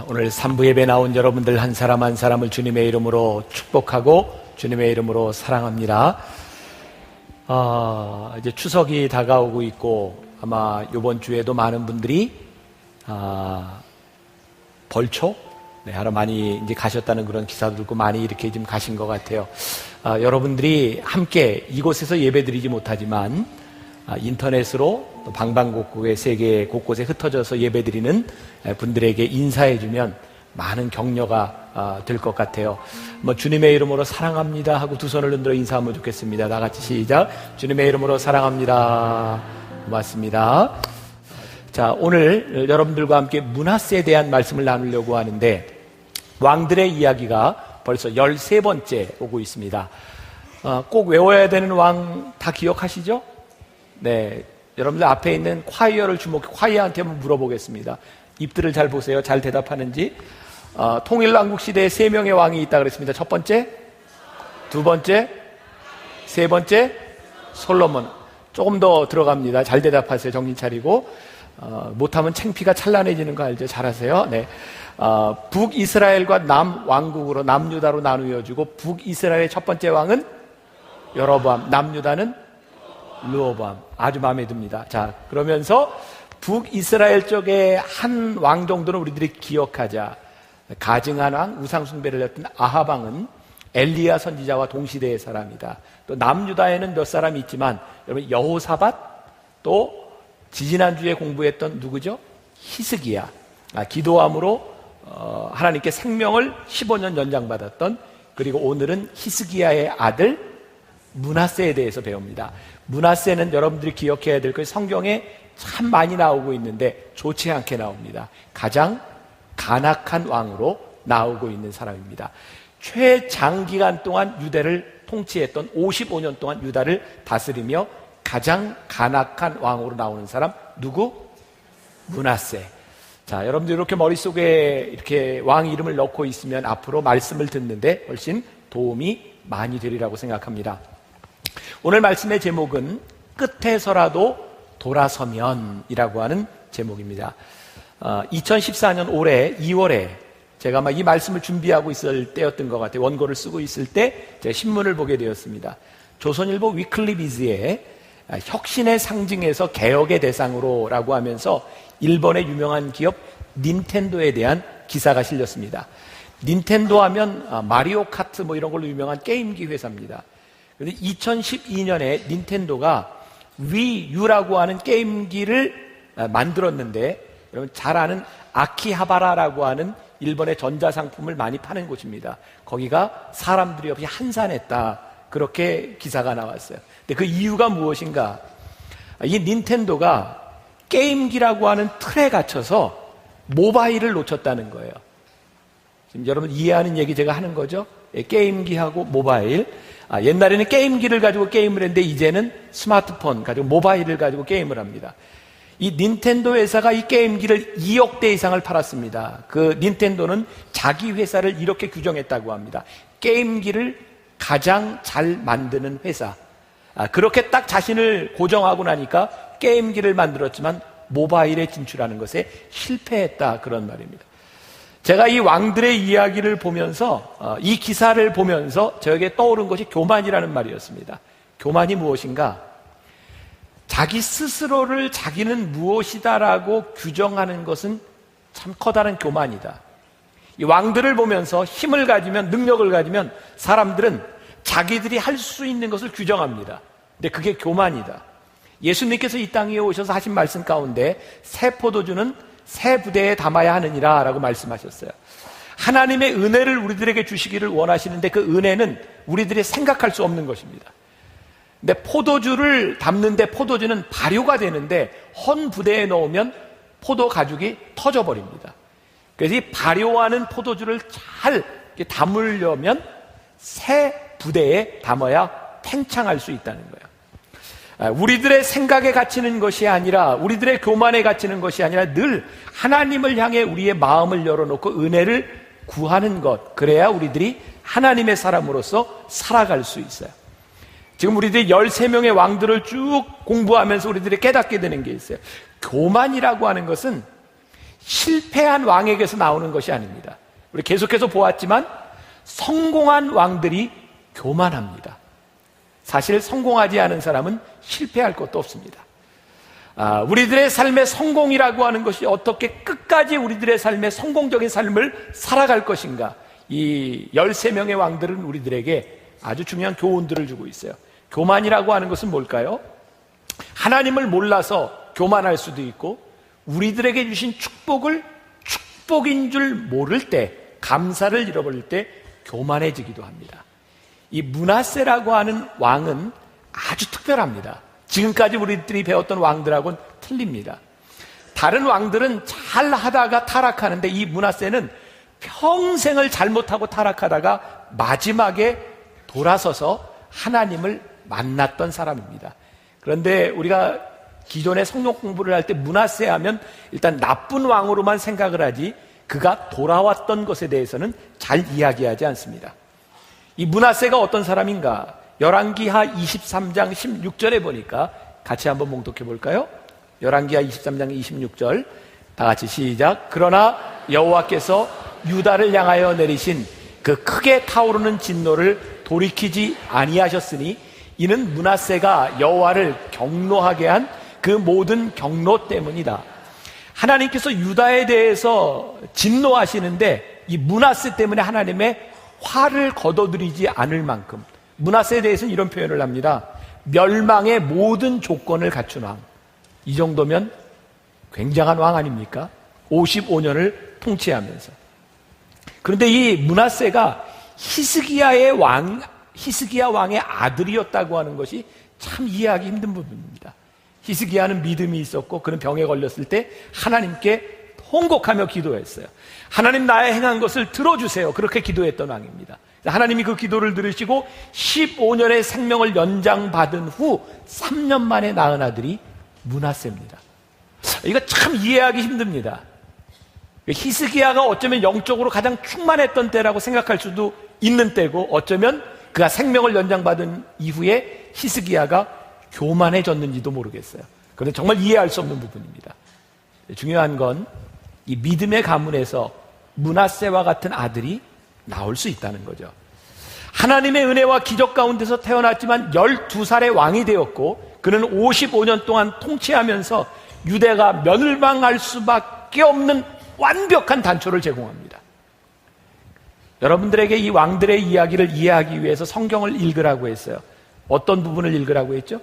오늘 3부 예배 나온 여러분들 한 사람 한 사람을 주님의 이름으로 축복하고 주님의 이름으로 사랑합니다. 이제 추석이 다가오고 있고 아마 이번 주에도 많은 분들이 벌초 하러 많이 이제 가셨다는 그런 기사도 듣고 많이 이렇게 좀 가신 것 같아요. 여러분들이 함께 이곳에서 예배드리지 못하지만 인터넷으로 또 방방곡곡에 세계 곳곳에 흩어져서 예배드리는 분들에게 인사해주면 많은 격려가 될 것 같아요. 주님의 이름으로 사랑합니다 하고 두 손을 흔들어 인사하면 좋겠습니다. 다 같이 시작. 주님의 이름으로 사랑합니다. 고맙습니다. 자, 오늘 여러분들과 함께 므낫세에 대한 말씀을 나누려고 하는데 왕들의 이야기가 벌써 13번째 오고 있습니다. 꼭 외워야 되는 왕 다 기억하시죠? 네, 여러분들 앞에 있는 콰이어를 콰이어한테 한번 물어보겠습니다. 입들을 잘 보세요. 잘 대답하는지. 통일왕국 시대에 3명의 왕이 있다 그랬습니다. 첫 번째, 두 번째, 세 번째, 솔로몬. 조금 더 들어갑니다. 잘 대답하세요. 정신 차리고. 못하면 창피가 찬란해지는 거 알죠? 잘하세요. 네. 북이스라엘과 남왕국으로 남유다로 나누어지고 북이스라엘의 첫 번째 왕은 여로보암, 남유다는 르호보암. 아주 마음에 듭니다. 자, 그러면서 북이스라엘 쪽에 한 왕 정도는 우리들이 기억하자. 가증한 왕, 우상숭배를 했던 아합 왕은 엘리야 선지자와 동시대의 사람이다. 또 남유다에는 몇 사람이 있지만 여러분 여호사밧, 또 지지난주에 공부했던 누구죠? 히스기야. 기도함으로 하나님께 생명을 15년 연장받았던, 그리고 오늘은 히스기야의 아들 므낫세에 대해서 배웁니다. 므낫세는 여러분들이 기억해야 될 것이 성경에 참 많이 나오고 있는데 좋지 않게 나옵니다. 가장 간악한 왕으로 나오고 있는 사람입니다. 최장기간 동안 유대를 통치했던 55년 동안 유다를 다스리며 가장 간악한 왕으로 나오는 사람 누구? 므낫세. 자, 여러분들 이렇게 머릿속에 이렇게 왕 이름을 넣고 있으면 앞으로 말씀을 듣는데 훨씬 도움이 많이 되리라고 생각합니다. 오늘 말씀의 제목은 끝에서라도 돌아서면이라고 하는 제목입니다. 2014년 올해 2월에 제가 아마 이 말씀을 준비하고 있을 때였던 것 같아요. 원고를 쓰고 있을 때 제가 신문을 보게 되었습니다. 조선일보 위클리 비즈에 혁신의 상징에서 개혁의 대상으로 라고 하면서 일본의 유명한 기업 닌텐도에 대한 기사가 실렸습니다. 닌텐도 하면 마리오 카트 이런 걸로 유명한 게임기 회사입니다. 그런데 2012년에 닌텐도가 위유라고 하는 게임기를 만들었는데, 여러분 잘 아는 아키하바라라고 하는 일본의 전자상품을 많이 파는 곳입니다. 거기가 사람들이 없이 한산했다, 그렇게 기사가 나왔어요. 근데 그 이유가 무엇인가? 이 닌텐도가 게임기라고 하는 틀에 갇혀서 모바일을 놓쳤다는 거예요. 지금 여러분 이해하는 얘기 제가 하는 거죠? 게임기하고 모바일. 옛날에는 게임기를 가지고 게임을 했는데 이제는 스마트폰 가지고 모바일을 가지고 게임을 합니다. 이 닌텐도 회사가 이 게임기를 2억 대 이상을 팔았습니다. 그 닌텐도는 자기 회사를 이렇게 규정했다고 합니다. 게임기를 가장 잘 만드는 회사. 그렇게 딱 자신을 고정하고 나니까 게임기를 만들었지만 모바일에 진출하는 것에 실패했다, 그런 말입니다. 제가 이 왕들의 이야기를 보면서 이 기사를 보면서 저에게 떠오른 것이 교만이라는 말이었습니다. 교만이 무엇인가? 자기 스스로를 자기는 무엇이다라고 규정하는 것은 참 커다란 교만이다. 이 왕들을 보면서 힘을 가지면, 능력을 가지면 사람들은 자기들이 할 수 있는 것을 규정합니다. 근데 그게 교만이다. 예수님께서 이 땅에 오셔서 하신 말씀 가운데 새 포도주는 새 부대에 담아야 하느니라 라고 말씀하셨어요. 하나님의 은혜를 우리들에게 주시기를 원하시는데 그 은혜는 우리들이 생각할 수 없는 것입니다. 근데 포도주를 담는데 포도주는 발효가 되는데 헌 부대에 넣으면 포도 가죽이 터져버립니다. 그래서 이 발효하는 포도주를 잘 담으려면 새 부대에 담아야 팽창할 수 있다는 거예요. 우리들의 생각에 갇히는 것이 아니라, 우리들의 교만에 갇히는 것이 아니라 늘 하나님을 향해 우리의 마음을 열어놓고 은혜를 구하는 것, 그래야 우리들이 하나님의 사람으로서 살아갈 수 있어요. 지금 우리들이 13명의 왕들을 쭉 공부하면서 우리들이 깨닫게 되는 게 있어요. 교만이라고 하는 것은 실패한 왕에게서 나오는 것이 아닙니다. 우리 계속해서 보았지만 성공한 왕들이 교만합니다. 사실 성공하지 않은 사람은 실패할 것도 없습니다. 우리들의 삶의 성공이라고 하는 것이 어떻게 끝까지 우리들의 삶의 성공적인 삶을 살아갈 것인가, 이 13명의 왕들은 우리들에게 아주 중요한 교훈들을 주고 있어요. 교만이라고 하는 것은 뭘까요? 하나님을 몰라서 교만할 수도 있고, 우리들에게 주신 축복을 축복인 줄 모를 때, 감사를 잃어버릴 때 교만해지기도 합니다. 이 므낫세라고 하는 왕은 아주 특별합니다. 지금까지 우리들이 배웠던 왕들하고는 틀립니다. 다른 왕들은 잘 하다가 타락하는데, 이 므낫세는 평생을 잘못하고 타락하다가 마지막에 돌아서서 하나님을 만났던 사람입니다. 그런데 우리가 기존의 성경 공부를 할 때 므낫세 하면 일단 나쁜 왕으로만 생각을 하지, 그가 돌아왔던 것에 대해서는 잘 이야기하지 않습니다. 이 므낫세가 어떤 사람인가? 열왕기하 23장 16절에 보니까 같이 한번 봉독해 볼까요? 열왕기하 23장 26절 다 같이 시작. 그러나 여호와께서 유다를 향하여 내리신 그 크게 타오르는 진노를 돌이키지 아니하셨으니 이는 므낫세가 여호와를 경노하게 한 그 모든 경노 때문이다. 하나님께서 유다에 대해서 진노하시는데 이 므낫세 때문에 하나님의 화를 거둬들이지 않을 만큼, 므낫세에 대해서는 이런 표현을 합니다. 멸망의 모든 조건을 갖춘 왕. 이 정도면 굉장한 왕 아닙니까? 55년을 통치하면서. 그런데 이 므낫세가 히스기야 왕의 아들이었다고 하는 것이 참 이해하기 힘든 부분입니다. 히스기야는 믿음이 있었고, 그는 병에 걸렸을 때 하나님께 통곡하며 기도했어요. 하나님, 나의 행한 것을 들어주세요. 그렇게 기도했던 왕입니다. 하나님이 그 기도를 들으시고 15년의 생명을 연장받은 후 3년 만에 낳은 아들이 므낫세입니다. 이거 참 이해하기 힘듭니다. 히스기야가 어쩌면 영적으로 가장 충만했던 때라고 생각할 수도 있는 때고, 어쩌면 그가 생명을 연장받은 이후에 히스기야가 교만해졌는지도 모르겠어요. 그런데 정말 이해할 수 없는 부분입니다. 중요한 건 이 믿음의 가문에서 므낫세와 같은 아들이 나올 수 있다는 거죠. 하나님의 은혜와 기적 가운데서 태어났지만 12살의 왕이 되었고, 그는 55년 동안 통치하면서 유대가 멸망할 수밖에 없는 완벽한 단초를 제공합니다. 여러분들에게 이 왕들의 이야기를 이해하기 위해서 성경을 읽으라고 했어요. 어떤 부분을 읽으라고 했죠?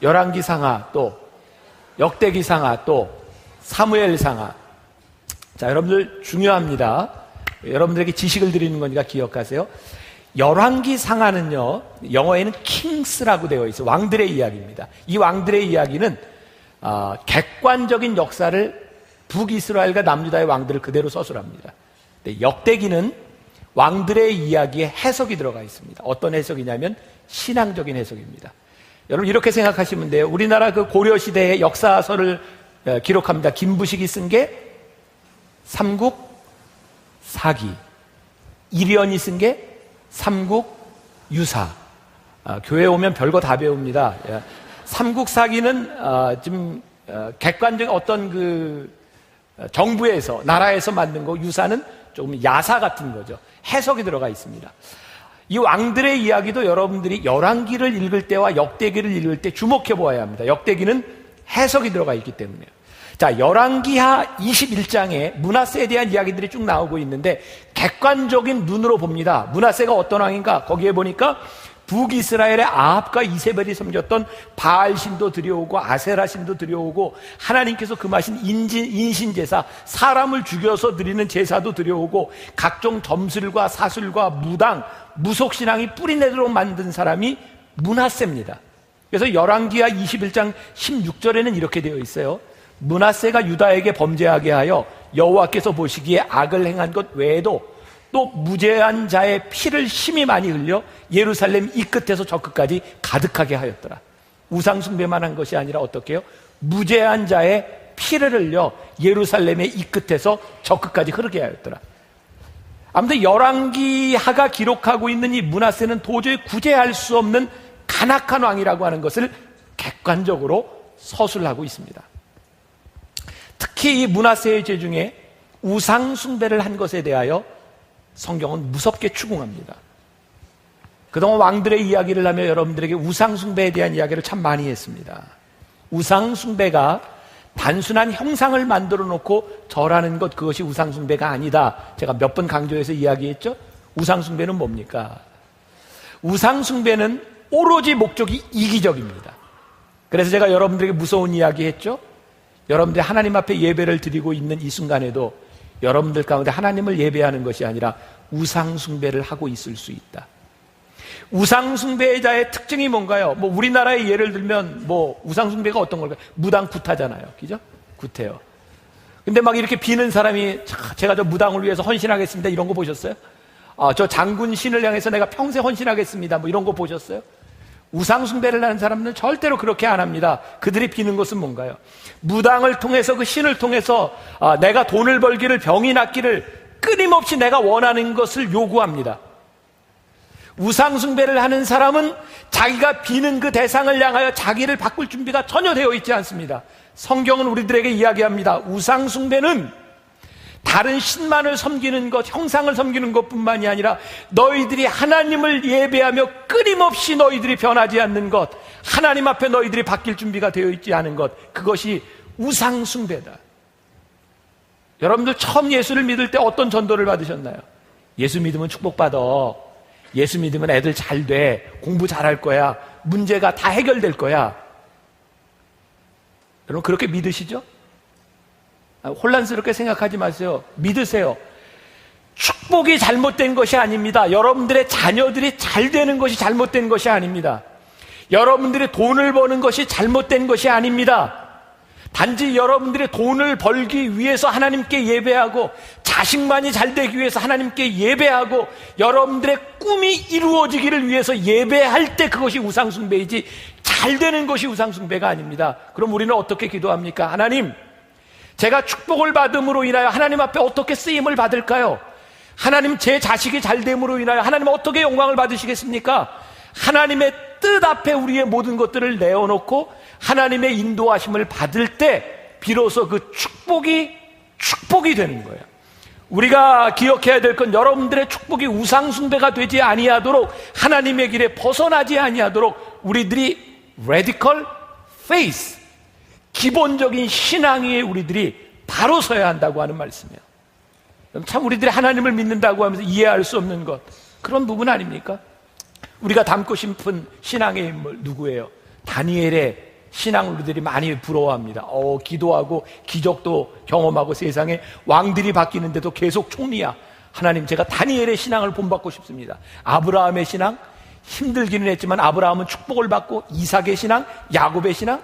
열왕기상하, 또 역대기상하, 또 사무엘상하. 자, 여러분들 중요합니다. 여러분들에게 지식을 드리는 거니까 기억하세요. 열왕기상하는요, 영어에는 kings라고 되어 있어요. 왕들의 이야기입니다. 이 왕들의 이야기는 객관적인 역사를, 북이스라엘과 남유다의 왕들을 그대로 서술합니다. 역대기는 왕들의 이야기에 해석이 들어가 있습니다. 어떤 해석이냐면 신앙적인 해석입니다. 여러분, 이렇게 생각하시면 돼요. 우리나라 그 고려시대의 역사서를 기록합니다. 김부식이 쓴 게 삼국사기, 이련이 쓴 게 삼국유사. 교회 오면 별거 다 배웁니다. 삼국사기는 지금 객관적인 어떤 그 정부에서, 나라에서 만든 거, 유사는 조금 야사 같은 거죠. 해석이 들어가 있습니다. 이 왕들의 이야기도 여러분들이 열왕기를 읽을 때와 역대기를 읽을 때 주목해 보아야 합니다. 역대기는 해석이 들어가 있기 때문에요. 자, 열왕기하 21장에 므낫세에 대한 이야기들이 쭉 나오고 있는데, 객관적인 눈으로 봅니다. 므낫세가 어떤 왕인가? 거기에 보니까 북이스라엘의 아합과 이세벨이 섬겼던 바알신도 들여오고 아세라신도 들여오고, 하나님께서 금하신 인신제사, 사람을 죽여서 드리는 제사도 들여오고, 각종 점술과 사술과 무당, 무속신앙이 뿌리내도록 만든 사람이 므낫세입니다. 그래서 열왕기하 21장 16절에는 이렇게 되어 있어요. 므낫세가 유다에게 범죄하게 하여 여호와께서 보시기에 악을 행한 것 외에도 또 무죄한 자의 피를 심히 많이 흘려 예루살렘 이 끝에서 저 끝까지 가득하게 하였더라. 우상 숭배만 한 것이 아니라 어떻게 해요? 무죄한 자의 피를 흘려 예루살렘의 이 끝에서 저 끝까지 흐르게 하였더라. 아무튼 열왕기하가 기록하고 있는 이 므낫세는 도저히 구제할 수 없는 간악한 왕이라고 하는 것을 객관적으로 서술하고 있습니다. 특히 이 므낫세의 죄 중에 우상 숭배를 한 것에 대하여 성경은 무섭게 추궁합니다. 그동안 왕들의 이야기를 하며 여러분들에게 우상 숭배에 대한 이야기를 참 많이 했습니다. 우상 숭배가 단순한 형상을 만들어 놓고 절하는 것, 그것이 우상 숭배가 아니다. 제가 몇 번 강조해서 이야기했죠. 우상 숭배는 뭡니까? 우상 숭배는 오로지 목적이 이기적입니다. 그래서 제가 여러분들에게 무서운 이야기 했죠. 여러분들이 하나님 앞에 예배를 드리고 있는 이 순간에도 여러분들 가운데 하나님을 예배하는 것이 아니라 우상 숭배를 하고 있을 수 있다. 우상 숭배자의 특징이 뭔가요? 뭐 우리나라의 예를 들면 뭐 우상 숭배가 어떤 걸까요? 무당 구타잖아요. 그죠? 구태요. 근데 막 이렇게 비는 사람이 제가 저 무당을 위해서 헌신하겠습니다. 이런 거 보셨어요? 저 장군 신을 향해서 내가 평생 헌신하겠습니다. 뭐 이런 거 보셨어요? 우상 숭배를 하는 사람들은 절대로 그렇게 안 합니다. 그들이 비는 것은 뭔가요? 무당을 통해서, 그 신을 통해서 내가 돈을 벌기를, 병이 낫기를 끊임없이 내가 원하는 것을 요구합니다. 우상 숭배를 하는 사람은 자기가 비는 그 대상을 향하여 자기를 바꿀 준비가 전혀 되어 있지 않습니다. 성경은 우리들에게 이야기합니다. 우상 숭배는 다른 신만을 섬기는 것, 형상을 섬기는 것뿐만이 아니라 너희들이 하나님을 예배하며 끊임없이 너희들이 변하지 않는 것, 하나님 앞에 너희들이 바뀔 준비가 되어 있지 않은 것, 그것이 우상 숭배다. 여러분들 처음 예수를 믿을 때 어떤 전도를 받으셨나요? 예수 믿으면 축복받아, 예수 믿으면 애들 잘 돼, 공부 잘할 거야, 문제가 다 해결될 거야. 여러분 그렇게 믿으시죠? 혼란스럽게 생각하지 마세요. 믿으세요. 축복이 잘못된 것이 아닙니다. 여러분들의 자녀들이 잘 되는 것이 잘못된 것이 아닙니다. 여러분들이 돈을 버는 것이 잘못된 것이 아닙니다. 단지 여러분들이 돈을 벌기 위해서 하나님께 예배하고 자식만이 잘 되기 위해서 하나님께 예배하고 여러분들의 꿈이 이루어지기를 위해서 예배할 때 그것이 우상숭배이지 잘 되는 것이 우상숭배가 아닙니다. 그럼 우리는 어떻게 기도합니까? 하나님, 제가 축복을 받음으로 인하여 하나님 앞에 어떻게 쓰임을 받을까요? 하나님, 제 자식이 잘됨으로 인하여 하나님 어떻게 영광을 받으시겠습니까? 하나님의 뜻 앞에 우리의 모든 것들을 내어놓고 하나님의 인도하심을 받을 때 비로소 그 축복이 되는 거예요. 우리가 기억해야 될 건 여러분들의 축복이 우상숭배가 되지 아니하도록, 하나님의 길에 벗어나지 아니하도록 우리들이 radical faith, 기본적인 신앙 위에 우리들이 바로 서야 한다고 하는 말씀이에요. 참 우리들이 하나님을 믿는다고 하면서 이해할 수 없는 것, 그런 부분 아닙니까? 우리가 닮고 싶은 신앙의 인물 누구예요? 다니엘의 신앙을 우리들이 많이 부러워합니다. 기도하고 기적도 경험하고 세상에 왕들이 바뀌는데도 계속 총리야. 하나님, 제가 다니엘의 신앙을 본받고 싶습니다. 아브라함의 신앙, 힘들기는 했지만 아브라함은 축복을 받고, 이삭의 신앙, 야곱의 신앙,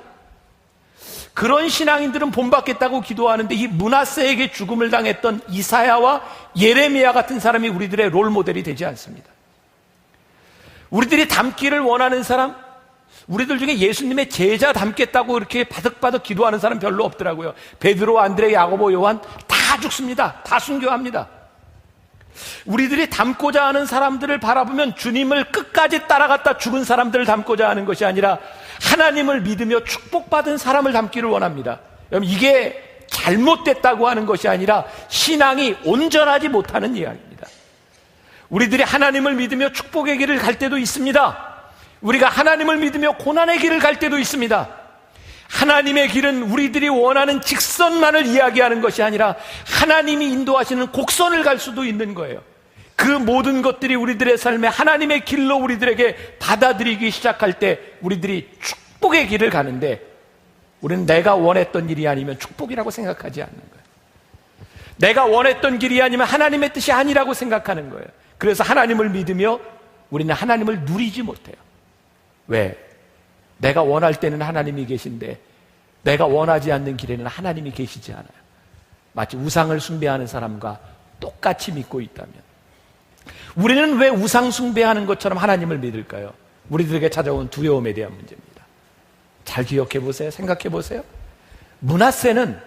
그런 신앙인들은 본받겠다고 기도하는데 이 므낫세에게 죽음을 당했던 이사야와 예레미야 같은 사람이 우리들의 롤 모델이 되지 않습니다. 우리들이 닮기를 원하는 사람, 우리들 중에 예수님의 제자 닮겠다고 이렇게 바득바득 기도하는 사람 별로 없더라고요. 베드로, 안드레, 야고보, 요한 다 죽습니다. 다 순교합니다. 우리들이 닮고자 하는 사람들을 바라보면 주님을 끝까지 따라갔다 죽은 사람들을 닮고자 하는 것이 아니라 하나님을 믿으며 축복받은 사람을 닮기를 원합니다. 여러분, 이게 잘못됐다고 하는 것이 아니라 신앙이 온전하지 못하는 이야기입니다. 우리들이 하나님을 믿으며 축복의 길을 갈 때도 있습니다. 우리가 하나님을 믿으며 고난의 길을 갈 때도 있습니다. 하나님의 길은 우리들이 원하는 직선만을 이야기하는 것이 아니라 하나님이 인도하시는 곡선을 갈 수도 있는 거예요. 그 모든 것들이 우리들의 삶에 하나님의 길로 우리들에게 받아들이기 시작할 때 우리들이 축복의 길을 가는데, 우리는 내가 원했던 일이 아니면 축복이라고 생각하지 않는 거예요. 내가 원했던 길이 아니면 하나님의 뜻이 아니라고 생각하는 거예요. 그래서 하나님을 믿으며 우리는 하나님을 누리지 못해요. 왜? 내가 원할 때는 하나님이 계신데 내가 원하지 않는 길에는 하나님이 계시지 않아요. 마치 우상을 숭배하는 사람과 똑같이 믿고 있다면, 우리는 왜 우상 숭배하는 것처럼 하나님을 믿을까요? 우리들에게 찾아온 두려움에 대한 문제입니다. 잘 기억해 보세요. 생각해 보세요. 므낫세는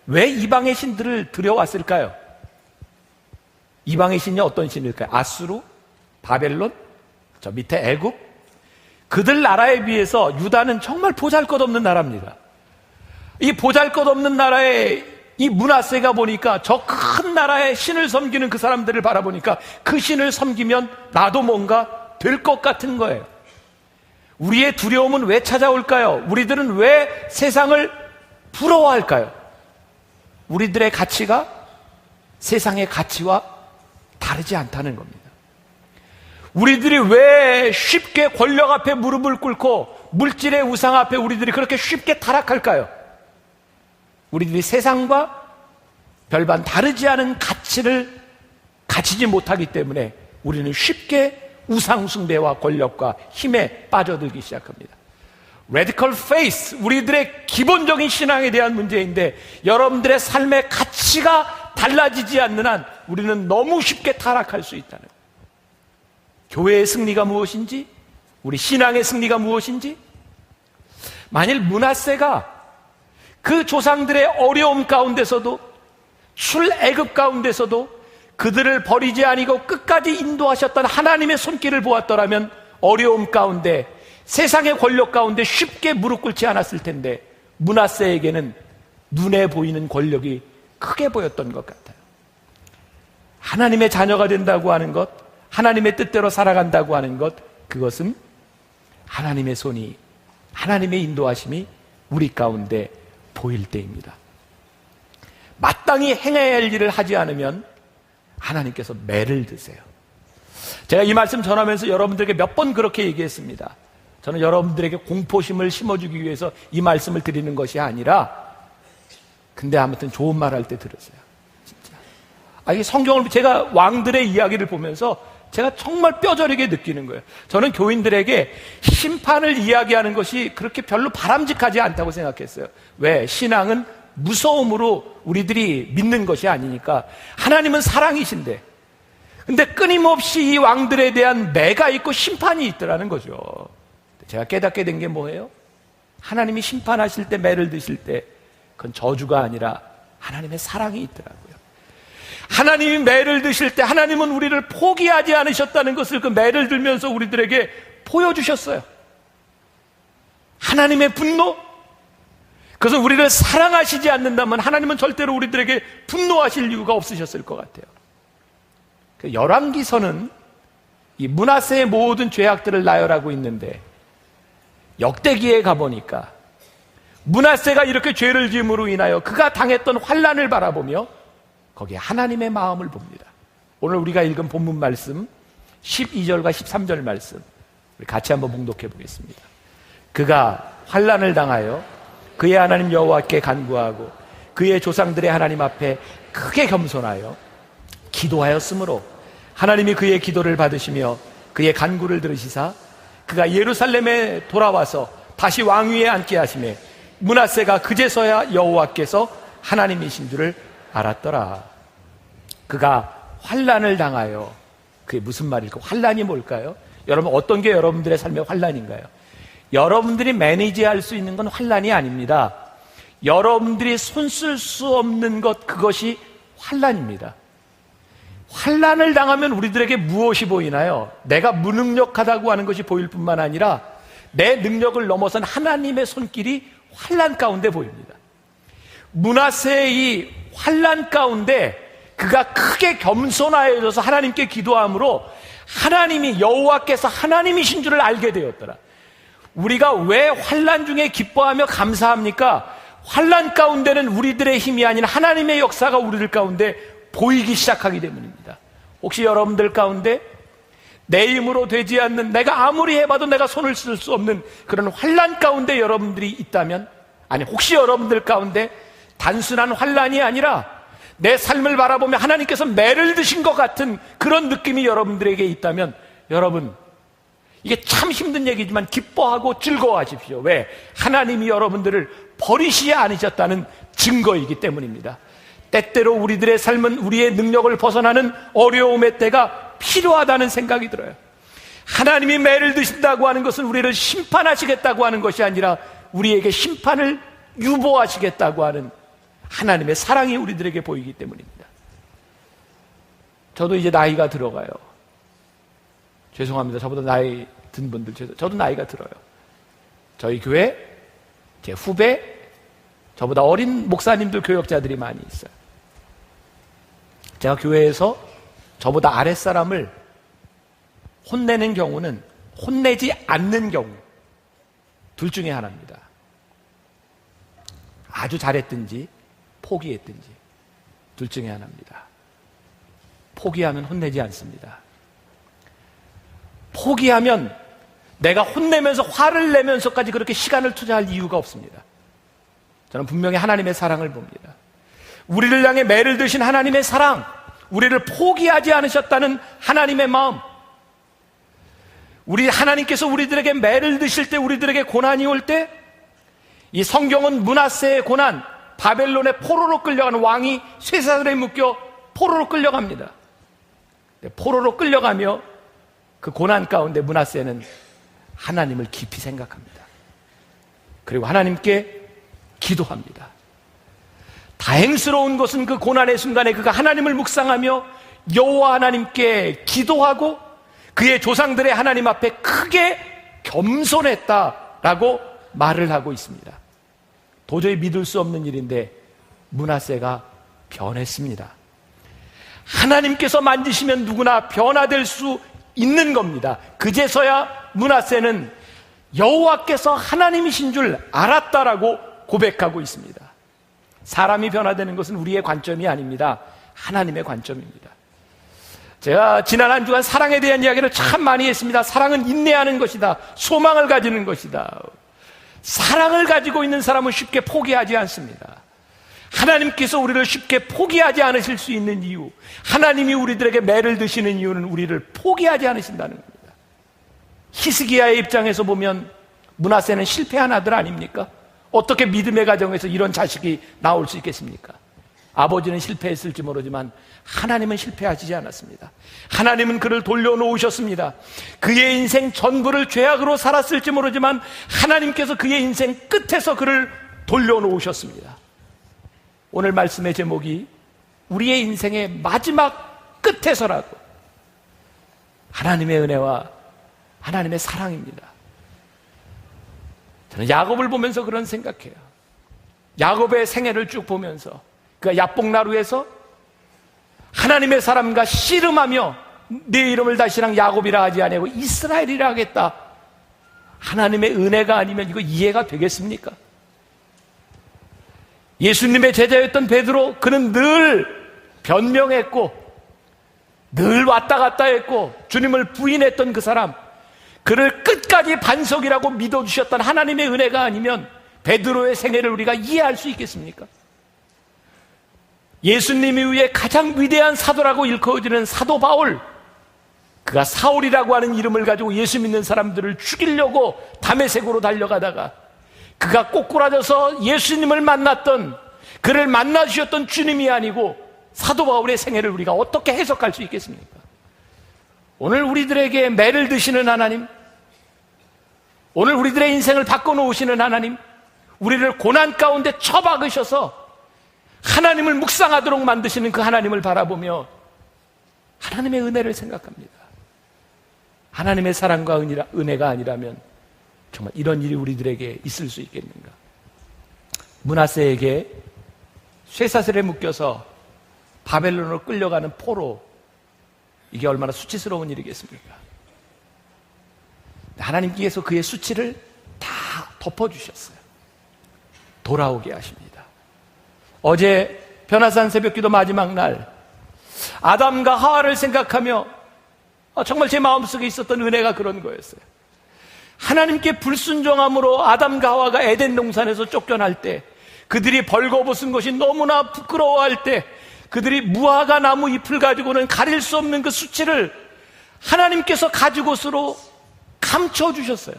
왜 이방의 신들을 들여왔을까요? 이방의 신이 어떤 신일까요? 아수르, 바벨론, 저 밑에 애굽. 그들 나라에 비해서 유다는 정말 보잘것없는 나라입니다. 이 보잘것없는 나라의 이 므낫세가 보니까 저 큰 나라의 신을 섬기는 그 사람들을 바라보니까 그 신을 섬기면 나도 뭔가 될 것 같은 거예요. 우리의 두려움은 왜 찾아올까요? 우리들은 왜 세상을 부러워할까요? 우리들의 가치가 세상의 가치와 다르지 않다는 겁니다. 우리들이 왜 쉽게 권력 앞에 무릎을 꿇고 물질의 우상 앞에 우리들이 그렇게 쉽게 타락할까요? 우리들이 세상과 별반 다르지 않은 가치를 가지지 못하기 때문에 우리는 쉽게 우상 숭배와 권력과 힘에 빠져들기 시작합니다. Radical faith, 우리들의 기본적인 신앙에 대한 문제인데 여러분들의 삶의 가치가 달라지지 않는 한 우리는 너무 쉽게 타락할 수 있다는 거예요. 교회의 승리가 무엇인지, 우리 신앙의 승리가 무엇인지, 만일 므낫세가 그 조상들의 어려움 가운데서도 출애굽 가운데서도 그들을 버리지 아니고 끝까지 인도하셨던 하나님의 손길을 보았더라면 어려움 가운데 세상의 권력 가운데 쉽게 무릎 꿇지 않았을 텐데 므낫세에게는 눈에 보이는 권력이 크게 보였던 것 같아요. 하나님의 자녀가 된다고 하는 것, 하나님의 뜻대로 살아간다고 하는 것, 그것은 하나님의 손이, 하나님의 인도하심이 우리 가운데 보일 때입니다. 마땅히 행해야 할 일을 하지 않으면 하나님께서 매를 드세요. 제가 이 말씀 전하면서 여러분들에게 몇 번 그렇게 얘기했습니다. 저는 여러분들에게 공포심을 심어주기 위해서 이 말씀을 드리는 것이 아니라, 근데 아무튼 좋은 말 할 때 들으세요. 진짜. 이 성경을, 제가 왕들의 이야기를 보면서 제가 정말 뼈저리게 느끼는 거예요. 저는 교인들에게 심판을 이야기하는 것이 그렇게 별로 바람직하지 않다고 생각했어요. 왜? 신앙은 무서움으로 우리들이 믿는 것이 아니니까. 하나님은 사랑이신데, 근데 끊임없이 이 왕들에 대한 매가 있고 심판이 있더라는 거죠. 제가 깨닫게 된 게 뭐예요? 하나님이 심판하실 때, 매를 드실 때 그건 저주가 아니라 하나님의 사랑이 있더라고요. 하나님이 매를 드실 때 하나님은 우리를 포기하지 않으셨다는 것을 그 매를 들면서 우리들에게 보여주셨어요. 하나님의 분노? 그래서 우리를 사랑하시지 않는다면 하나님은 절대로 우리들에게 분노하실 이유가 없으셨을 것 같아요. 열왕기서는 이 므낫세의 모든 죄악들을 나열하고 있는데 역대기에 가보니까 므낫세가 이렇게 죄를 지음으로 인하여 그가 당했던 환난을 바라보며 거기에 하나님의 마음을 봅니다. 오늘 우리가 읽은 본문 말씀 12절과 13절 말씀 우리 같이 한번 봉독해 보겠습니다. 그가 환난을 당하여 그의 하나님 여호와께 간구하고 그의 조상들의 하나님 앞에 크게 겸손하여 기도하였으므로 하나님이 그의 기도를 받으시며 그의 간구를 들으시사 그가 예루살렘에 돌아와서 다시 왕위에 앉게 하시매 므낫세가 그제서야 여호와께서 하나님이신 줄을 알았더라. 그가 환난을 당하여, 그게 무슨 말일까? 환난이 뭘까요? 여러분, 어떤 게 여러분들의 삶의 환난인가요? 여러분들이 매니지할 수 있는 건 환난이 아닙니다. 여러분들이 손쓸 수 없는 것, 그것이 환난입니다. 환난을 당하면 우리들에게 무엇이 보이나요? 내가 무능력하다고 하는 것이 보일 뿐만 아니라 내 능력을 넘어선 하나님의 손길이 환난 가운데 보입니다. 므낫세의 이 환난 가운데 그가 크게 겸손하여져서 하나님께 기도함으로 하나님이, 여호와께서 하나님이신 줄을 알게 되었더라. 우리가 왜 환난 중에 기뻐하며 감사합니까? 환난 가운데는 우리들의 힘이 아닌 하나님의 역사가 우리들 가운데 보이기 시작하기 때문입니다. 혹시 여러분들 가운데 내 힘으로 되지 않는, 내가 아무리 해봐도 내가 손을 쓸 수 없는 그런 환난 가운데 여러분들이 있다면, 아니 혹시 여러분들 가운데 단순한 환난이 아니라 내 삶을 바라보며 하나님께서 매를 드신 것 같은 그런 느낌이 여러분들에게 있다면, 여러분, 이게 참 힘든 얘기지만 기뻐하고 즐거워하십시오. 왜? 하나님이 여러분들을 버리시지 않으셨다는 증거이기 때문입니다. 때때로 우리들의 삶은 우리의 능력을 벗어나는 어려움의 때가 필요하다는 생각이 들어요. 하나님이 매를 드신다고 하는 것은 우리를 심판하시겠다고 하는 것이 아니라 우리에게 심판을 유보하시겠다고 하는 하나님의 사랑이 우리들에게 보이기 때문입니다. 저도 이제 나이가 들어가요. 죄송합니다. 저보다 나이 든 분들, 저도 나이가 들어요. 저희 교회, 제 후배, 저보다 어린 목사님들, 교역자들이 많이 있어요. 제가 교회에서 저보다 아랫사람을 혼내는 경우는 혼내지 않는 경우 둘 중에 하나입니다. 아주 잘했든지 포기했든지 둘 중에 하나입니다. 포기하면 혼내지 않습니다. 포기하면 내가 혼내면서 화를 내면서까지 그렇게 시간을 투자할 이유가 없습니다. 저는 분명히 하나님의 사랑을 봅니다. 우리를 향해 매를 드신 하나님의 사랑, 우리를 포기하지 않으셨다는 하나님의 마음, 우리 하나님께서 우리들에게 매를 드실 때, 우리들에게 고난이 올 때, 이 성경은 므낫세의 고난, 바벨론의 포로로 끌려가는 왕이 쇠사슬에 묶여 포로로 끌려갑니다. 포로로 끌려가며 그 고난 가운데 므낫세는 하나님을 깊이 생각합니다. 그리고 하나님께 기도합니다. 다행스러운 것은 그 고난의 순간에 그가 하나님을 묵상하며 여호와 하나님께 기도하고 그의 조상들의 하나님 앞에 크게 겸손했다라고 말을 하고 있습니다. 도저히 믿을 수 없는 일인데 므낫세가 변했습니다. 하나님께서 만지시면 누구나 변화될 수 있는 겁니다. 그제서야 므낫세는 여호와께서 하나님이신 줄 알았다라고 고백하고 있습니다. 사람이 변화되는 것은 우리의 관점이 아닙니다. 하나님의 관점입니다. 제가 지난 한 주간 사랑에 대한 이야기를 참 많이 했습니다. 사랑은 인내하는 것이다. 소망을 가지는 것이다. 사랑을 가지고 있는 사람은 쉽게 포기하지 않습니다. 하나님께서 우리를 쉽게 포기하지 않으실 수 있는 이유, 하나님이 우리들에게 매를 드시는 이유는 우리를 포기하지 않으신다는 겁니다. 히스기야의 입장에서 보면 므낫세는 실패한 아들 아닙니까? 어떻게 믿음의 가정에서 이런 자식이 나올 수 있겠습니까? 아버지는 실패했을지 모르지만 하나님은 실패하시지 않았습니다. 하나님은 그를 돌려놓으셨습니다. 그의 인생 전부를 죄악으로 살았을지 모르지만 하나님께서 그의 인생 끝에서 그를 돌려놓으셨습니다. 오늘 말씀의 제목이 우리의 인생의 마지막 끝에서라도 하나님의 은혜와 하나님의 사랑입니다. 저는 야곱을 보면서 그런 생각해요. 야곱의 생애를 쭉 보면서 그가 야복나루에서 하나님의 사람과 씨름하며 네 이름을 다시랑 야곱이라 하지 아니하고 이스라엘이라 하겠다. 하나님의 은혜가 아니면 이거 이해가 되겠습니까? 예수님의 제자였던 베드로, 그는 늘 변명했고 늘 왔다 갔다 했고 주님을 부인했던 그 사람, 그를 끝까지 반석이라고 믿어주셨던 하나님의 은혜가 아니면 베드로의 생애를 우리가 이해할 수 있겠습니까? 예수님 이후에 가장 위대한 사도라고 일컬어지는 사도 바울, 그가 사울이라고 하는 이름을 가지고 예수 믿는 사람들을 죽이려고 다메섹으로 달려가다가 그가 꼬꾸라져서 예수님을 만났던, 그를 만나주셨던 주님이 아니고 사도 바울의 생애를 우리가 어떻게 해석할 수 있겠습니까? 오늘 우리들에게 매를 드시는 하나님, 오늘 우리들의 인생을 바꿔놓으시는 하나님, 우리를 고난 가운데 처박으셔서 하나님을 묵상하도록 만드시는 그 하나님을 바라보며 하나님의 은혜를 생각합니다. 하나님의 사랑과 은혜가 아니라면 정말 이런 일이 우리들에게 있을 수 있겠는가? 므낫세에게 쇠사슬에 묶여서 바벨론으로 끌려가는 포로, 이게 얼마나 수치스러운 일이겠습니까? 하나님께서 그의 수치를 다 덮어주셨어요. 돌아오게 하십니다. 어제 변화산 새벽기도 마지막 날 아담과 하와를 생각하며 정말 제 마음속에 있었던 은혜가 그런 거였어요. 하나님께 불순종함으로 아담과 하와가 에덴 동산에서 쫓겨날 때, 그들이 벌거벗은 것이 너무나 부끄러워할 때, 그들이 무화과 나무 잎을 가지고는 가릴 수 없는 그 수치를 하나님께서 가죽옷으로 감춰주셨어요.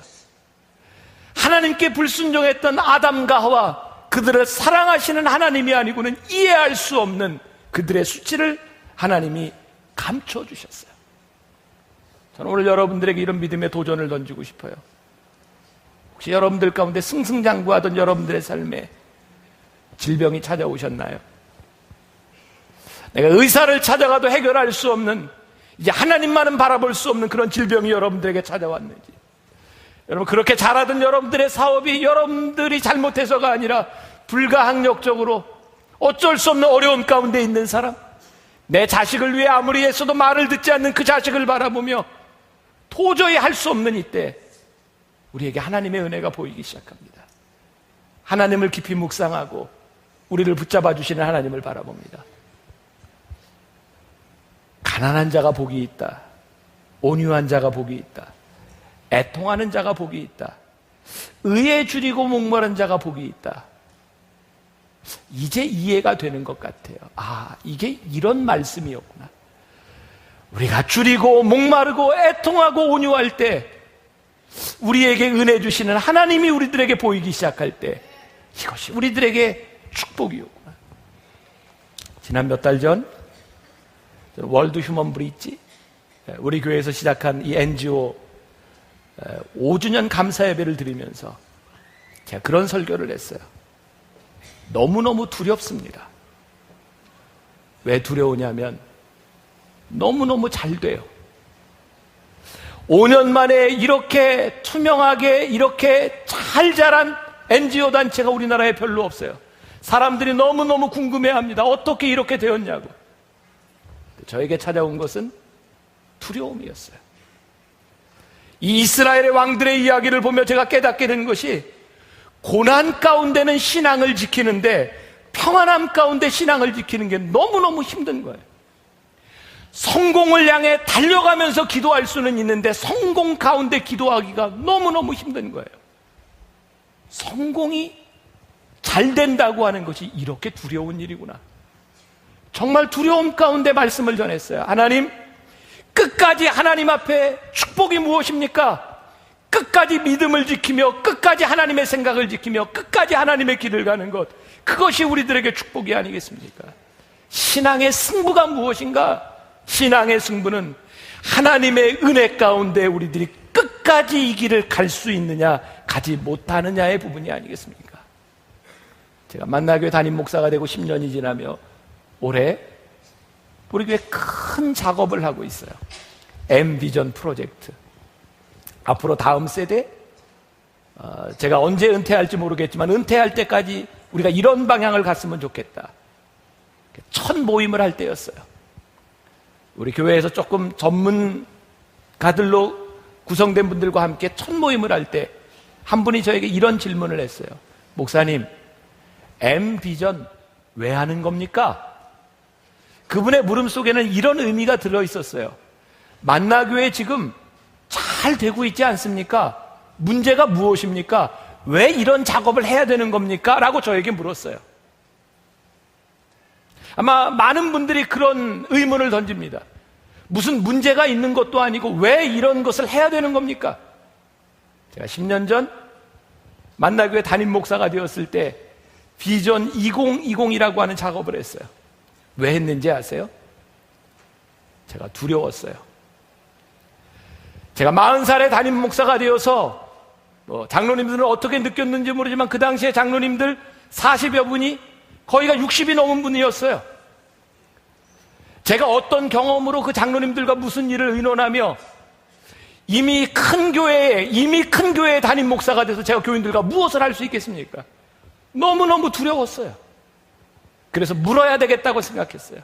하나님께 불순종했던 아담과 하와, 그들을 사랑하시는 하나님이 아니고는 이해할 수 없는 그들의 수치를 하나님이 감춰주셨어요. 저는 오늘 여러분들에게 이런 믿음의 도전을 던지고 싶어요. 혹시 여러분들 가운데 승승장구하던 여러분들의 삶에 질병이 찾아오셨나요? 내가 의사를 찾아가도 해결할 수 없는, 이제 하나님만은 바라볼 수 없는 그런 질병이 여러분들에게 찾아왔는지, 여러분 그렇게 잘하던 여러분들의 사업이 여러분들이 잘못해서가 아니라 불가항력적으로 어쩔 수 없는 어려움 가운데 있는 사람, 내 자식을 위해 아무리 애써도 말을 듣지 않는 그 자식을 바라보며 도저히 할 수 없는 이때 우리에게 하나님의 은혜가 보이기 시작합니다. 하나님을 깊이 묵상하고 우리를 붙잡아 주시는 하나님을 바라봅니다. 가난한 자가 복이 있다. 온유한 자가 복이 있다. 애통하는 자가 복이 있다. 의에 줄이고 목마른 자가 복이 있다. 이제 이해가 되는 것 같아요. 아, 이게 이런 말씀이었구나. 우리가 줄이고 목마르고 애통하고 온유할 때 우리에게 은혜 주시는 하나님이 우리들에게 보이기 시작할 때 이것이 우리들에게 축복이었구나. 지난 몇 달 전 월드 휴먼 브릿지, 우리 교회에서 시작한 이 NGO 5주년 감사 예배를 드리면서 제가 그런 설교를 했어요. 너무너무 두렵습니다. 왜 두려우냐면 너무너무 잘 돼요. 5년 만에 이렇게 투명하게 이렇게 잘 자란 NGO 단체가 우리나라에 별로 없어요. 사람들이 너무너무 궁금해합니다. 어떻게 이렇게 되었냐고. 저에게 찾아온 것은 두려움이었어요. 이 이스라엘의 왕들의 이야기를 보며 제가 깨닫게 된 것이 고난 가운데는 신앙을 지키는데 평안함 가운데 신앙을 지키는 게 너무너무 힘든 거예요. 성공을 향해 달려가면서 기도할 수는 있는데 성공 가운데 기도하기가 너무너무 힘든 거예요. 성공이 잘 된다고 하는 것이 이렇게 두려운 일이구나. 정말 두려움 가운데 말씀을 전했어요. 하나님, 끝까지 하나님 앞에 축복이 무엇입니까? 끝까지 믿음을 지키며 끝까지 하나님의 생각을 지키며 끝까지 하나님의 길을 가는 것, 그것이 우리들에게 축복이 아니겠습니까? 신앙의 승부가 무엇인가? 신앙의 승부는 하나님의 은혜 가운데 우리들이 끝까지 이 길을 갈 수 있느냐 가지 못하느냐의 부분이 아니겠습니까? 제가 만나교회 담임 목사가 되고 10년이 지나며 올해 우리 교회 큰 작업을 하고 있어요. M비전 프로젝트. 앞으로 다음 세대, 제가 언제 은퇴할지 모르겠지만 은퇴할 때까지 우리가 이런 방향을 갔으면 좋겠다. 첫 모임을 할 때였어요. 우리 교회에서 조금 전문가들로 구성된 분들과 함께 첫 모임을 할 때 한 분이 저에게 이런 질문을 했어요. 목사님, M비전 왜 하는 겁니까? 그분의 물음 속에는 이런 의미가 들어있었어요. 만나교회 지금 잘 되고 있지 않습니까? 문제가 무엇입니까? 왜 이런 작업을 해야 되는 겁니까? 라고 저에게 물었어요. 아마 많은 분들이 그런 의문을 던집니다. 무슨 문제가 있는 것도 아니고 왜 이런 것을 해야 되는 겁니까? 제가 10년 전 만나교회 담임 목사가 되었을 때 비전 2020이라고 하는 작업을 했어요. 왜 했는지 아세요? 제가 두려웠어요. 제가 40살에 담임 목사가 되어서 장로님들은 어떻게 느꼈는지 모르지만 그 당시에 장로님들 40여 분이 거의가 60이 넘은 분이었어요. 제가 어떤 경험으로 그 장로님들과 무슨 일을 의논하며 이미 큰 교회의 담임 목사가 돼서 제가 교인들과 무엇을 할 수 있겠습니까? 너무너무 두려웠어요. 그래서 물어야 되겠다고 생각했어요.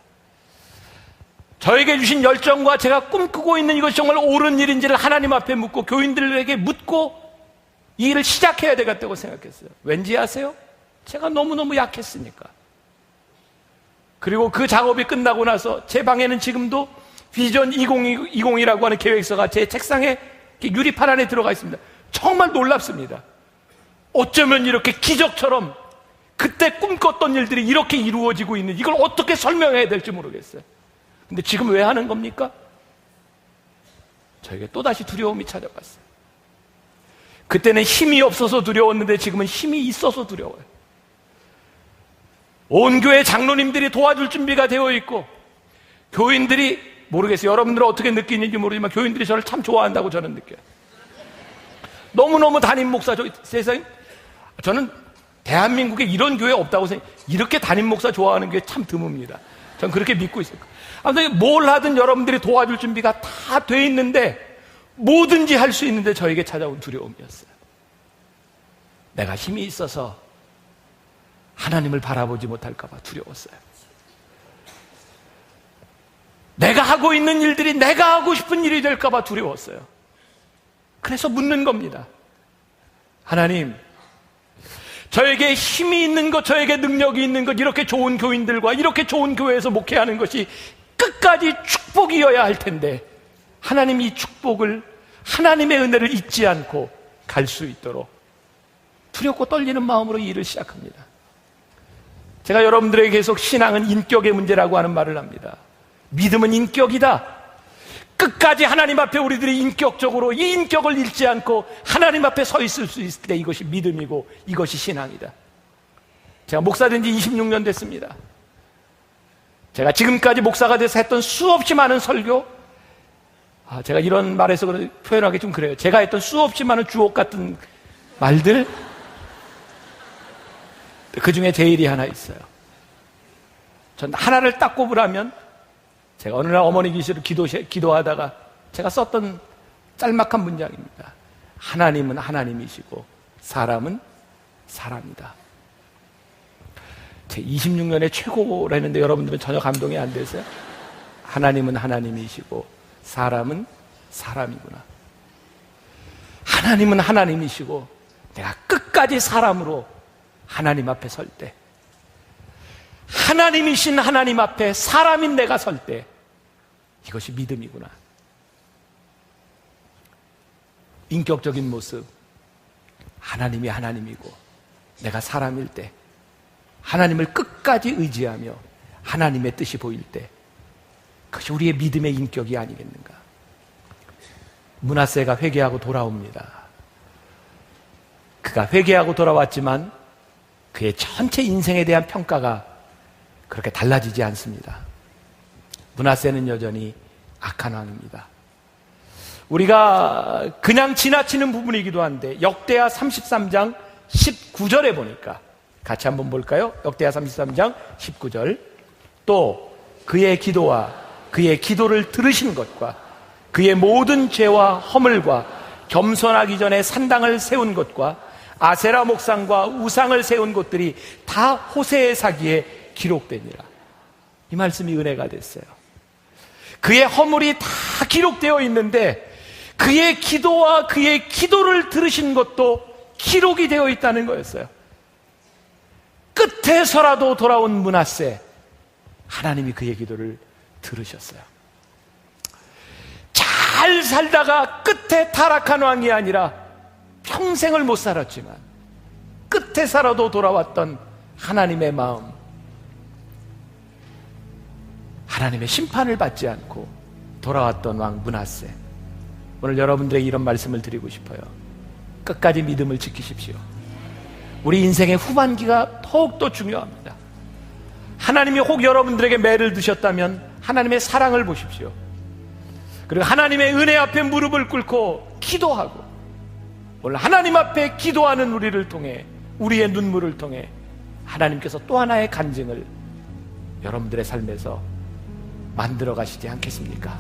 저에게 주신 열정과 제가 꿈꾸고 있는 이것이 정말 옳은 일인지를 하나님 앞에 묻고 교인들에게 묻고 이 일을 시작해야 되겠다고 생각했어요. 왠지 아세요? 제가 너무너무 약했으니까. 그리고 그 작업이 끝나고 나서 제 방에는 지금도 비전 2020이라고 하는 계획서가 제 책상에 유리판 안에 들어가 있습니다. 정말 놀랍습니다. 어쩌면 이렇게 기적처럼 그때 꿈꿨던 일들이 이렇게 이루어지고 있는, 이걸 어떻게 설명해야 될지 모르겠어요. 근데 지금 왜 하는 겁니까? 저에게 또다시 두려움이 찾아왔어요. 그때는 힘이 없어서 두려웠는데 지금은 힘이 있어서 두려워요. 온 교회 장로님들이 도와줄 준비가 되어 있고 교인들이, 모르겠어요. 여러분들은 어떻게 느끼는지 모르지만 교인들이 저를 참 좋아한다고 저는 느껴요. 너무너무 담임 목사, 세상에 저는 대한민국에 이런 교회 없다고 생각해요. 이렇게 담임 목사 좋아하는 게 참 드뭅니다. 전 그렇게 믿고 있어요. 아무튼 뭘 하든 여러분들이 도와줄 준비가 다 돼 있는데 뭐든지 할 수 있는데 저에게 찾아온 두려움이었어요. 내가 힘이 있어서 하나님을 바라보지 못할까 봐 두려웠어요. 내가 하고 있는 일들이 내가 하고 싶은 일이 될까 봐 두려웠어요. 그래서 묻는 겁니다. 하나님, 저에게 힘이 있는 것, 저에게 능력이 있는 것, 이렇게 좋은 교인들과 이렇게 좋은 교회에서 목회하는 것이 끝까지 축복이어야 할 텐데, 하나님 이 축복을, 하나님의 은혜를 잊지 않고 갈 수 있도록 두렵고 떨리는 마음으로 이 일을 시작합니다. 제가 여러분들에게 계속 신앙은 인격의 문제라고 하는 말을 합니다. 믿음은 인격이다. 끝까지 하나님 앞에 우리들이 인격적으로 이 인격을 잃지 않고 하나님 앞에 서 있을 수 있을 때 이것이 믿음이고 이것이 신앙이다. 제가 목사 된 지 26년 됐습니다. 제가 지금까지 목사가 돼서 했던 수없이 많은 설교, 제가 이런 말에서 표현하기 좀 그래요. 제가 했던 수없이 많은 주옥 같은 말들, 그 중에 제 일이 하나 있어요. 전 하나를 딱 꼽으라면, 제가 어느 날 어머니 계시로 기도하다가 제가 썼던 짤막한 문장입니다. 하나님은 하나님이시고 사람은 사람이다. 제 26년의 최고라는데 여러분들은 전혀 감동이 안 되세요? 하나님은 하나님이시고 사람은 사람이구나. 하나님은 하나님이시고 내가 끝까지 사람으로 하나님 앞에 설 때, 하나님이신 하나님 앞에 사람인 내가 설 때, 이것이 믿음이구나. 인격적인 모습, 하나님이 하나님이고 내가 사람일 때, 하나님을 끝까지 의지하며 하나님의 뜻이 보일 때, 그것이 우리의 믿음의 인격이 아니겠는가. 므낫세가 회개하고 돌아옵니다. 그가 회개하고 돌아왔지만 그의 전체 인생에 대한 평가가 그렇게 달라지지 않습니다. 므낫세는 여전히 악한 왕입니다. 우리가 그냥 지나치는 부분이기도 한데 역대하 33장 19절에 보니까 같이 한번 볼까요? 역대하 33장 19절. 또 그의 기도와 그의 기도를 들으신 것과 그의 모든 죄와 허물과 겸손하기 전에 산당을 세운 것과 아세라 목상과 우상을 세운 것들이 다 호세의 사기에 기록되니라. 이 말씀이 은혜가 됐어요. 그의 허물이 다 기록되어 있는데 그의 기도와 그의 기도를 들으신 것도 기록이 되어 있다는 거였어요. 끝에서라도 돌아온 므낫세, 하나님이 그의 기도를 들으셨어요. 잘 살다가 끝에 타락한 왕이 아니라 평생을 못 살았지만 끝에 살아도 돌아왔던 하나님의 마음, 하나님의 심판을 받지 않고 돌아왔던 왕 므낫세. 오늘 여러분들에게 이런 말씀을 드리고 싶어요. 끝까지 믿음을 지키십시오. 우리 인생의 후반기가 더욱더 중요합니다. 하나님이 혹 여러분들에게 매를 드셨다면 하나님의 사랑을 보십시오. 그리고 하나님의 은혜 앞에 무릎을 꿇고 기도하고, 오늘 하나님 앞에 기도하는 우리를 통해, 우리의 눈물을 통해 하나님께서 또 하나의 간증을 여러분들의 삶에서 만들어 가시지 않겠습니까?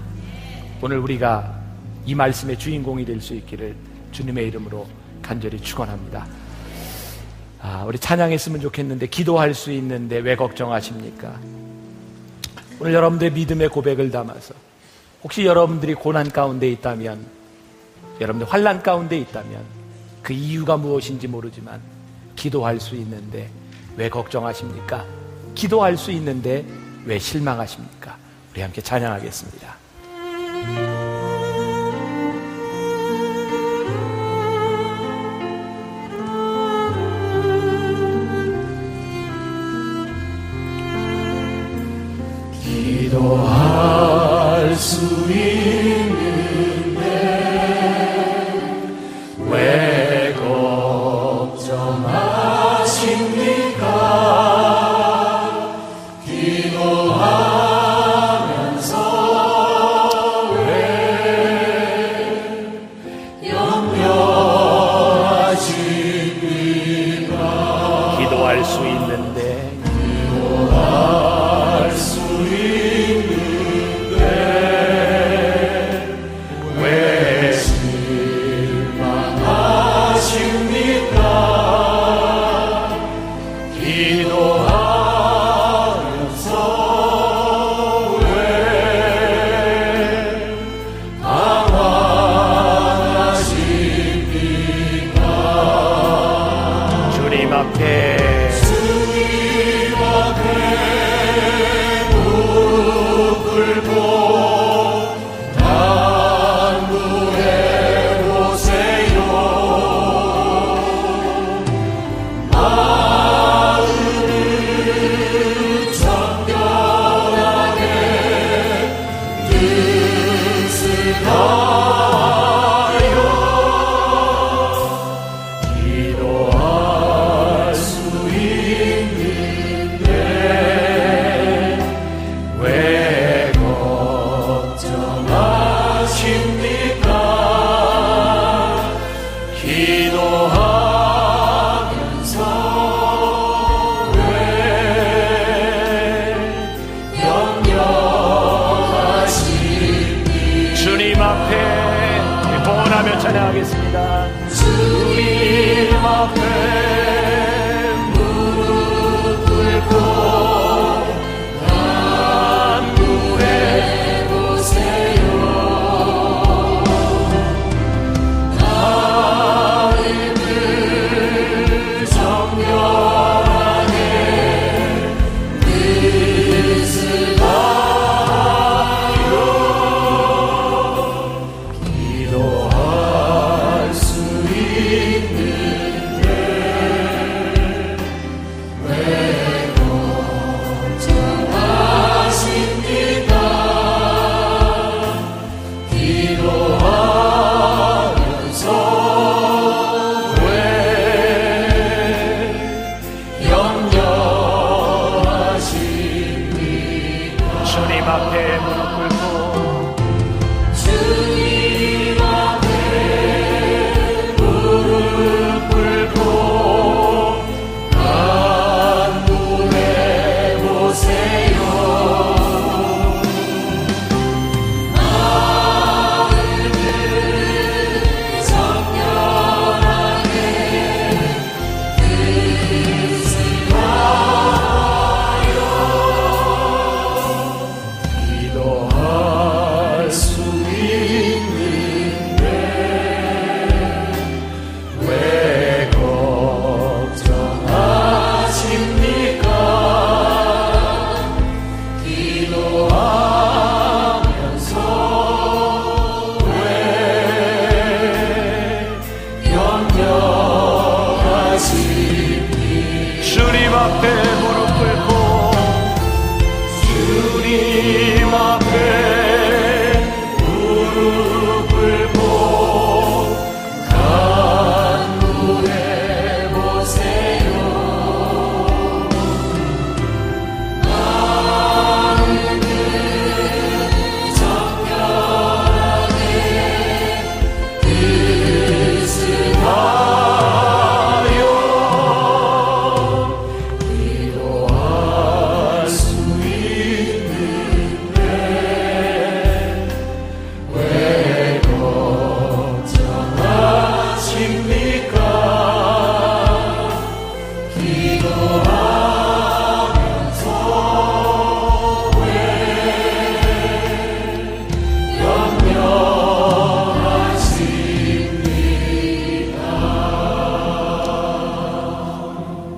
오늘 우리가 이 말씀의 주인공이 될 수 있기를 주님의 이름으로 간절히 축원합니다. 우리 찬양했으면 좋겠는데 기도할 수 있는데 왜 걱정하십니까? 오늘 여러분들의 믿음의 고백을 담아서, 혹시 여러분들이 고난 가운데 있다면, 여러분들 환난 가운데 있다면 그 이유가 무엇인지 모르지만 기도할 수 있는데 왜 걱정하십니까? 기도할 수 있는데 왜 실망하십니까? 우리 함께 찬양하겠습니다. 기도할 수 있는데 왜 걱정하십니까? 기도하면서 왜 염려하십니까? 기도할 수 있는데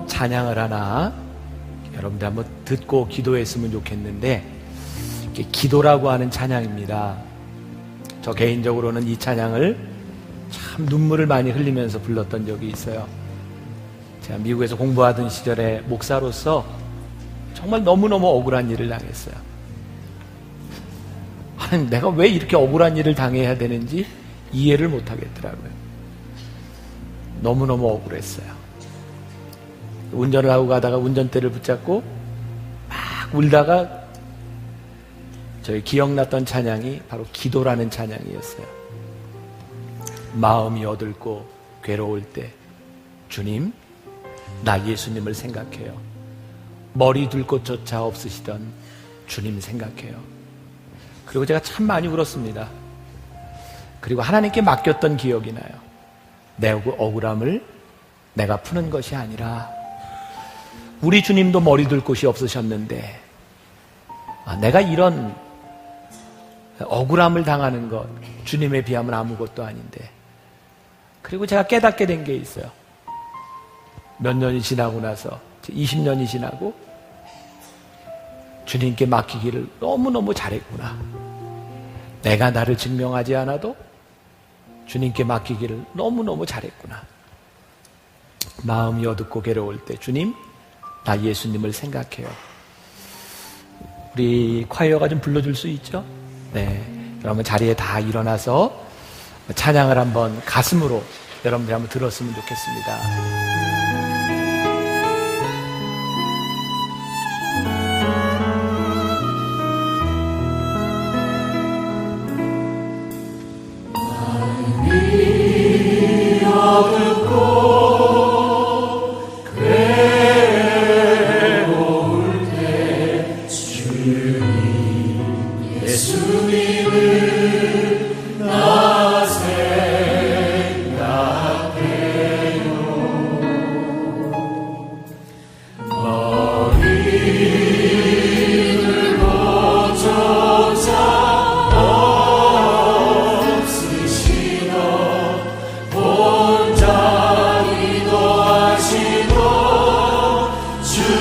찬양을 하나 여러분들 한번 듣고 기도했으면 좋겠는데, 이게 기도라고 하는 찬양입니다. 저 개인적으로는 이 찬양을 참 눈물을 많이 흘리면서 불렀던 적이 있어요. 제가 미국에서 공부하던 시절에 목사로서 정말 너무너무 억울한 일을 당했어요. 아니, 내가 왜 이렇게 억울한 일을 당해야 되는지 이해를 못 하겠더라고요. 너무너무 억울했어요. 운전을 하고 가다가 운전대를 붙잡고 막 울다가 저희 기억났던 찬양이 바로 기도라는 찬양이었어요. 마음이 어둡고 괴로울 때 주님, 나 예수님을 생각해요. 머리 둘 곳조차 없으시던 주님 생각해요. 그리고 제가 참 많이 울었습니다. 그리고 하나님께 맡겼던 기억이 나요. 내 억울함을 내가 푸는 것이 아니라 우리 주님도 머리 둘 곳이 없으셨는데 내가 이런 억울함을 당하는 것 주님에 비하면 아무것도 아닌데. 그리고 제가 깨닫게 된 게 있어요. 몇 년이 지나고 나서 20년이 지나고 주님께 맡기기를 너무너무 잘했구나. 내가 나를 증명하지 않아도 주님께 맡기기를 너무너무 잘했구나. 마음이 어둡고 괴로울 때 주님, 나 예수님을 생각해요. 우리 콰이어가 좀 불러줄 수 있죠? 네, 여러분 자리에 다 일어나서 찬양을 한번 가슴으로 여러분들이 한번 들었으면 좋겠습니다.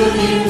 주님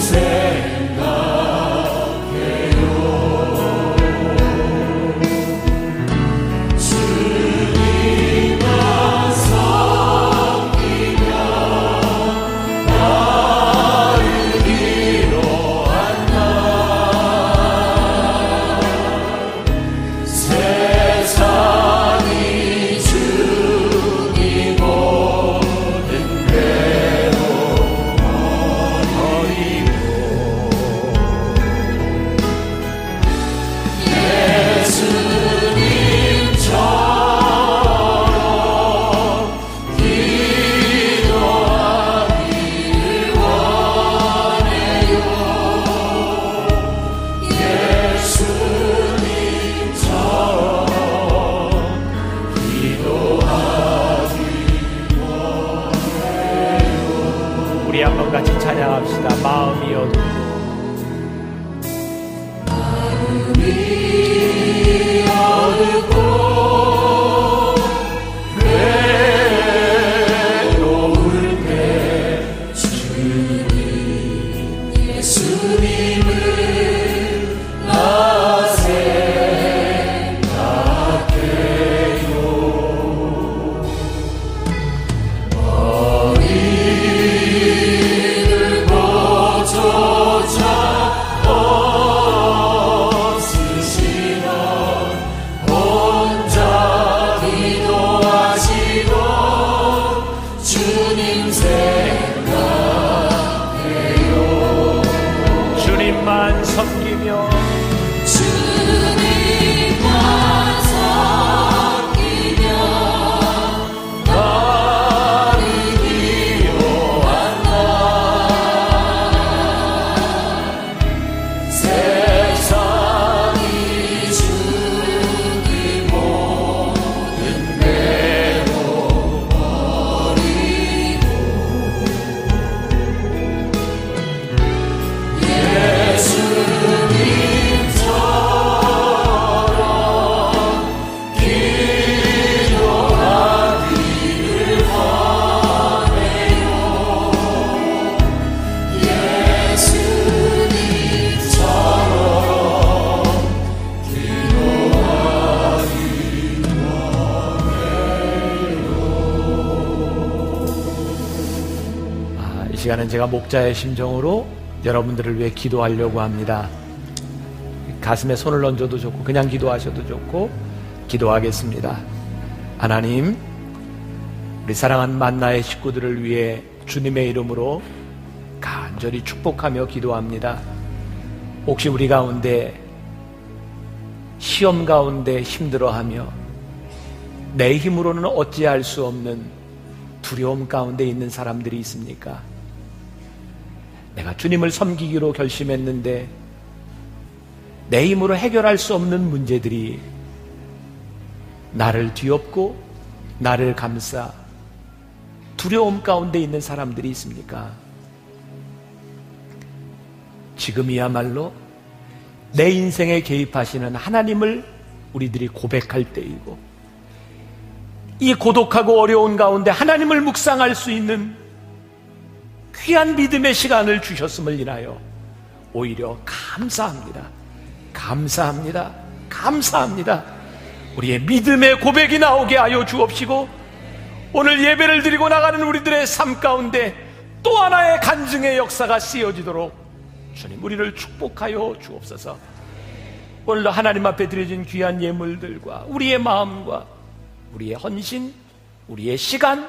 시간은 제가 목자의 심정으로 여러분들을 위해 기도하려고 합니다. 가슴에 손을 얹어도 좋고 그냥 기도하셔도 좋고 기도하겠습니다. 하나님, 우리 사랑하는 만나의 식구들을 위해 주님의 이름으로 간절히 축복하며 기도합니다. 혹시 우리 가운데 시험 가운데 힘들어하며 내 힘으로는 어찌할 수 없는 두려움 가운데 있는 사람들이 있습니까? 내가 주님을 섬기기로 결심했는데 내 힘으로 해결할 수 없는 문제들이 나를 뒤엎고 나를 감싸 두려움 가운데 있는 사람들이 있습니까? 지금이야말로 내 인생에 개입하시는 하나님을 우리들이 고백할 때이고, 이 고독하고 어려운 가운데 하나님을 묵상할 수 있는 귀한 믿음의 시간을 주셨음을 인하여 오히려 감사합니다. 감사합니다. 감사합니다. 우리의 믿음의 고백이 나오게 하여 주옵시고, 오늘 예배를 드리고 나가는 우리들의 삶 가운데 또 하나의 간증의 역사가 쓰여지도록 주님 우리를 축복하여 주옵소서. 오늘도 하나님 앞에 드려진 귀한 예물들과 우리의 마음과 우리의 헌신, 우리의 시간,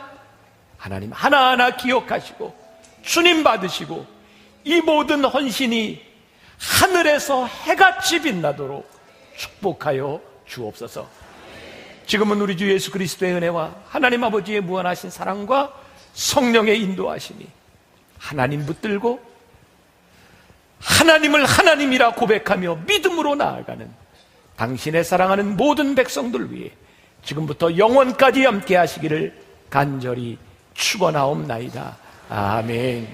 하나님 하나하나 기억하시고 주님 받으시고, 이 모든 헌신이 하늘에서 해같이 빛나도록 축복하여 주옵소서. 지금은 우리 주 예수 그리스도의 은혜와 하나님 아버지의 무한하신 사랑과 성령의 인도하심이 하나님 붙들고 하나님을 하나님이라 고백하며 믿음으로 나아가는 당신의 사랑하는 모든 백성들 위해 지금부터 영원까지 함께 하시기를 간절히 축원하옵나이다. 아멘.